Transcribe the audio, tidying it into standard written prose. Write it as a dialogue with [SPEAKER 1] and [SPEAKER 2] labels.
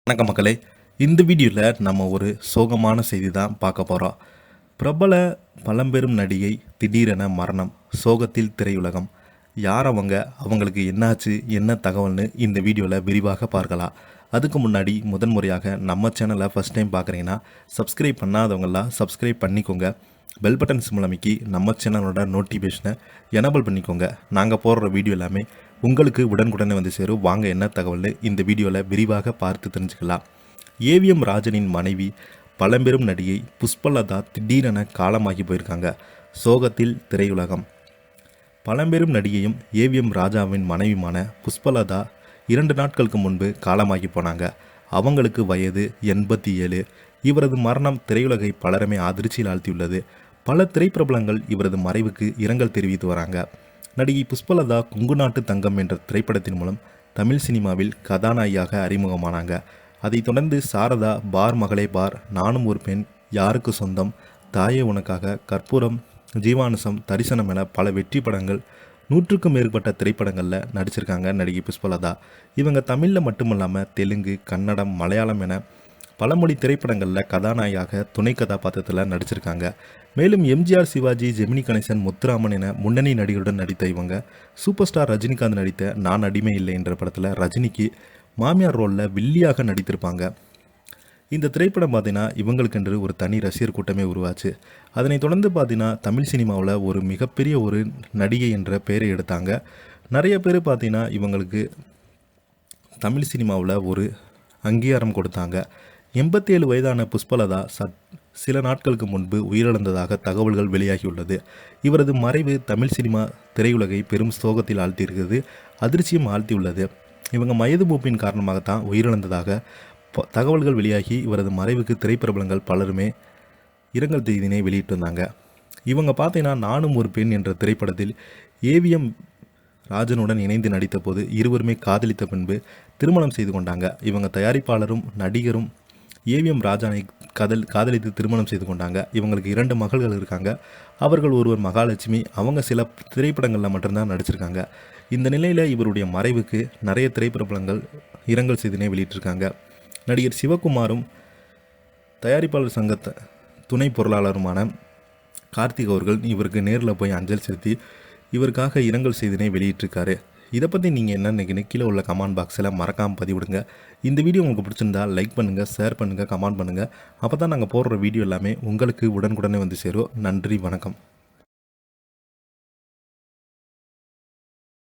[SPEAKER 1] வணக்கம் மக்களே. இந்த வீடியோவில் நம்ம ஒரு சோகமான செய்தி தான் பார்க்க போகிறோம். பிரபல பழம்பெரும் நடிகை திடீரென மரணம். சோகத்தில் திரையுலகம். யார் அவங்க, அவங்களுக்கு என்னாச்சு, என்ன தகவல்னு இந்த வீடியோவில் விரிவாக பார்க்கலாம். அதுக்கு முன்னாடி முதன்முறையாக நம்ம சேனலை ஃபஸ்ட் டைம் பார்க்குறீங்கன்னா சப்ஸ்கிரைப் பண்ணாதவங்களாம் சப்ஸ்கிரைப் பண்ணிக்கோங்க. பெல் பட்டன் சிம்பிள் அமைக்கி நம்ம சேனலோட நோட்டிஃபிகேஷனை எனபிள் பண்ணிக்கோங்க. நாங்கள் போடுற வீடியோ எல்லாமே உங்களுக்கு உடனுக்குடனே வந்து சேரும். வாங்க என்ன தகவல்னு இந்த வீடியோவில் விரிவாக பார்த்து தெரிஞ்சுக்கலாம். ஏவிஎம் ராஜனின் மனைவி பழம்பெரும் நடிகை புஷ்பலதா திடீரென காலமாகி போயிருக்காங்க. சோகத்தில் திரையுலகம். பழம்பெரும் நடிகையும் ஏவிஎம் ராஜாவின் மனைவியுமான புஷ்பலதா 2 நாட்களுக்கு முன்பு காலமாகி போனாங்க. அவங்களுக்கு வயது 87. இவரது மரணம் திரையுலகை பலருமே அதிர்ச்சியில் ஆழ்த்தியுள்ளது. பல திரைப்பிரபலங்கள் இவரது மறைவுக்கு இரங்கல் தெரிவித்து வராங்க. நடிகை புஷ்பலதா கொங்கு நாட்டு தங்கம் என்ற திரைப்படத்தின் மூலம் தமிழ் சினிமாவில் கதாநாயகியாக அறிமுகமானாங்க. அதைத் தொடர்ந்து சாரதா, பார் மகளே பார், நானும் ஒரு பெண், யாருக்கு சொந்தம், தாயே உனக்காக, கற்பூரம், ஜீவானுசம், தரிசனம் என பல வெற்றி படங்கள், 100க்கும் மேற்பட்ட திரைப்படங்களில் நடிச்சிருக்காங்க நடிகை புஷ்பலதா. இவங்க தமிழில் மட்டுமல்லாமல் தெலுங்கு, கன்னடம், மலையாளம் என பலமொழி திரைப்படங்களில் கதாநாயகியாக துணை கதாபாத்திரத்தில் நடிச்சிருக்காங்க. மேலும் எம்ஜிஆர், சிவாஜி, ஜெமினி கணேசன், முத்துராமன் என முன்னணி நடிகருடன் நடித்த இவங்க சூப்பர் ஸ்டார் ரஜினிகாந்த் நடித்த நான் அடிமை இல்லை என்ற படத்தில் ரஜினிக்கு மாமியார் ரோலில் வில்லியாக நடித்திருப்பாங்க. இந்த திரைப்படம் பார்த்தீங்கன்னா இவங்களுக்கென்று ஒரு தனி ரசிகர் கூட்டமே உருவாச்சு. அதனைத் தொடர்ந்து பார்த்தீங்கன்னா தமிழ் சினிமாவில் ஒரு மிகப்பெரிய ஒரு நடிகை என்ற பெயரை எடுத்தாங்க. நிறைய பேர் பார்த்தீங்கன்னா இவங்களுக்கு தமிழ் சினிமாவில் ஒரு அங்கீகாரம் கொடுத்தாங்க. 87 வயதான புஷ்பலதா சில நாட்களுக்கு முன்பு உயிரிழந்ததாக தகவல்கள் வெளியாகியுள்ளது. இவரது மறைவு தமிழ் சினிமா திரையுலகை பெரும் சோகத்தில் ஆழ்த்தியிருக்கிறது, அதிர்ச்சியும் ஆழ்த்தியுள்ளது. இவங்க வயது மூப்பின் காரணமாகத்தான் உயிரிழந்ததாக தகவல்கள் வெளியாகி இவரது மறைவுக்கு திரைப்பிரபலங்கள் பலருமே இரங்கல் செய்தியினை வெளியிட்டு வந்தாங்க. இவங்க பார்த்தீங்கன்னா நானும் ஒரு பெண் என்ற திரைப்படத்தில் ஏவிஎம் ராஜனுடன் இணைந்து நடித்த போது இருவருமே காதலித்த பின்பு திருமணம் செய்து கொண்டாங்க. இவங்க தயாரிப்பாளரும் நடிகரும் ஏவிஎம் ராஜனை காதலித்து திருமணம் செய்து கொண்டாங்க. இவங்களுக்கு 2 மகள்கள் இருக்காங்க. அவர்கள் ஒருவர் மகாலட்சுமி. அவங்க சில திரைப்படங்களில் மட்டும்தான் நடிச்சிருக்காங்க. இந்த நிலையில் இவருடைய மறைவுக்கு நிறைய திரைப்பிரபலங்கள் இரங்கல் செய்தினை வெளியிட்டிருக்காங்க. நடிகர் சிவகுமாரும் தயாரிப்பாளர் சங்க துணை பொருளாளருமான கார்த்திக் அவர்கள் இவருக்கு நேரில் போய் அஞ்சல் செலுத்தி இவருக்காக இரங்கல் செய்தினை வெளியிட்டிருக்காரு. இதை பற்றி நீங்கள் என்ன நினைக்கிறீங்க? கீழே உள்ள கமெண்ட் பாக்ஸில் மறக்காமல் பதிவிடுங்க. இந்த வீடியோ உங்களுக்கு பிடிச்சிருந்தா லைக் பண்ணுங்கள், ஷேர் பண்ணுங்கள், கமெண்ட் பண்ணுங்கள். அப்போ தான் நாங்கள் போடுற வீடியோ எல்லாமே உங்களுக்கு உடனுக்குடனே வந்து சேரும். நன்றி, வணக்கம்.